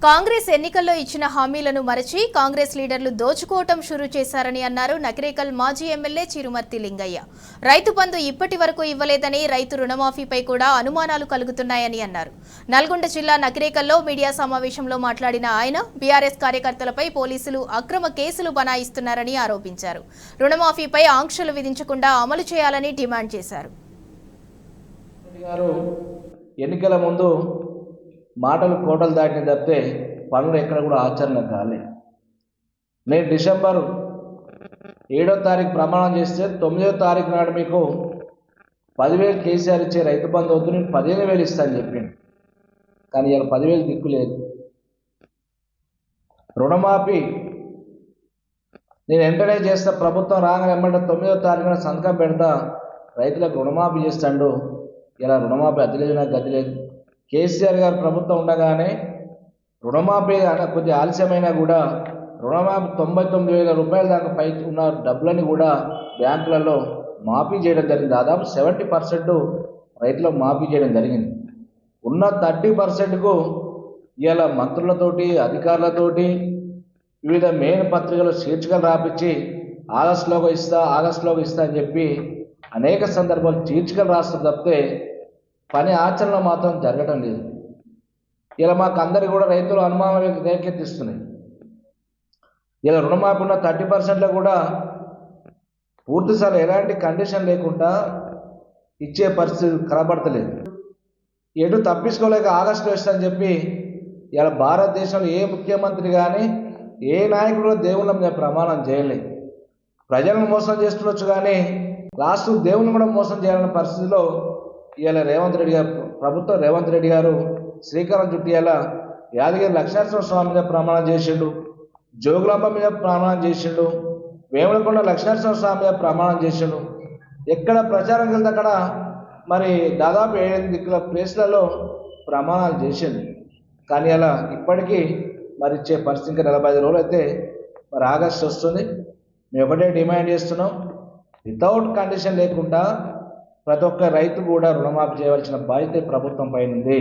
కాంగ్రెస్ ఎన్నికల్లో ఇచ్చిన హామీలను మరచి కాంగ్రెస్ లీడర్లు దోచుకోవటం షురూ చేశారని అన్నారు నకిరేకల్ మాజీ ఎమ్మెల్యే చిరుమర్తి లింగయ్య. రైతు బంధు ఇప్పటి వరకు ఇవ్వలేదని, రైతు రుణమాఫీపై కూడా అనుమానాలు కలుగుతున్నాయని అన్నారు. నల్గొండ జిల్లా నకిరేకల్లో మీడియా సమావేశంలో మాట్లాడిన ఆయన బీఆర్ఎస్ కార్యకర్తలపై పోలీసులు అక్రమ కేసులు బనాయిస్తున్నారని ఆరోపించారు. రుణమాఫీపై ఆంక్షలు విధించకుండా అమలు చేయాలని డిమాండ్ చేశారు. ఎన్నికల ముందు మాటలు కోటలు దాటిన తప్పితే పనులు ఎక్కడ కూడా ఆచరణ కాలే. నేను డిసెంబర్ 7వ తారీఖు ప్రమాణం చేస్తే 9వ తారీఖు నాడు మీకు 10,000 కేసీఆర్ ఇచ్చే రైతు బంధు వద్దు, నేను 15,000 ఇస్తాను చెప్పింది. కానీ ఇలా 10,000 దిక్కు లేదు. రుణమాఫీ నేను వెంటనే చేస్తా, ప్రభుత్వం రాగానే వెంబడి 9వ తారీఖున సంతకం పెడతా, రైతులకు రుణమాఫీ చేస్తాడు. ఇలా రుణమాఫీ అతి లేదు, నాకు గతి లేదు. కేసీఆర్ గారు ప్రభుత్వం ఉండగానే రుణమాఫీ కొద్దిగా ఆలస్యమైనా కూడా రుణమాఫీ 99,000 రూపాయల దాకా పై ఉన్న డబ్బులని కూడా బ్యాంకులలో మాఫీ చేయడం జరిగింది. దాదాపు 70% రైతులకు మాఫీ చేయడం జరిగింది. ఉన్న 30%కు ఇవాళ మంత్రులతోటి అధికారులతోటి వివిధ మెయిన్ పత్రికలు శీర్షికలు రాపించి ఆగస్టులోకి ఇస్తా అని చెప్పి అనేక సందర్భాలు శీర్షికలు రాస్తారు తప్పితే పని ఆచరణ మాత్రం జరగడం లేదు. ఇలా మాకు అందరికీ కూడా రైతులు అనుమానం రేకెత్తిస్తున్నాయి. ఇలా రుణమాఫీ ఉన్న 30%లో కూడా పూర్తిసారి ఎలాంటి కండిషన్ లేకుండా ఇచ్చే పరిస్థితి కనబడతలేదు. ఎటు తప్పించుకోలేక ఆగస్టులో ఇస్తానని చెప్పి ఇలా భారతదేశంలో ఏ ముఖ్యమంత్రి కానీ ఏ నాయకుడు దేవుళ్ళ మీద ప్రమాణం చేయలేదు. ప్రజలను మోసం చేస్తుండొచ్చు కానీ లాస్ట్ దేవుని కూడా మోసం చేయాలన్న పరిస్థితిలో ఇవాళ ప్రభుత్వం రేవంత్ రెడ్డి గారు శ్రీకారం చుట్టి ఇలా యాదగిరి లక్ష్మీనరసింహ స్వామి మీద ప్రమాణం చేసిండు, జోగులాంబ మీద ప్రమాణం చేసిండు, వేములకొండ లక్ష్మీనరసింహ స్వామి మీద ప్రమాణం చేసిండు. ఎక్కడ ప్రచారం వెళ్తే అక్కడ మరి దాదాపు 7 ప్లేస్లలో ప్రమాణాలు చేసిండు. కానీ అలా ఇప్పటికీ మరి ఇచ్చే పరిస్థితి ఇంకా 45 రోజులు అయితే మరి ఆగస్టు వస్తుంది. మేము ఒకటే డిమాండ్ చేస్తున్నాం, వితౌట్ కండిషన్ లేకుండా ప్రతి ఒక్క రైతు కూడా రుణమాఫీ చేయవలసిన బాధ్యత ప్రభుత్వం పైన ఉంది.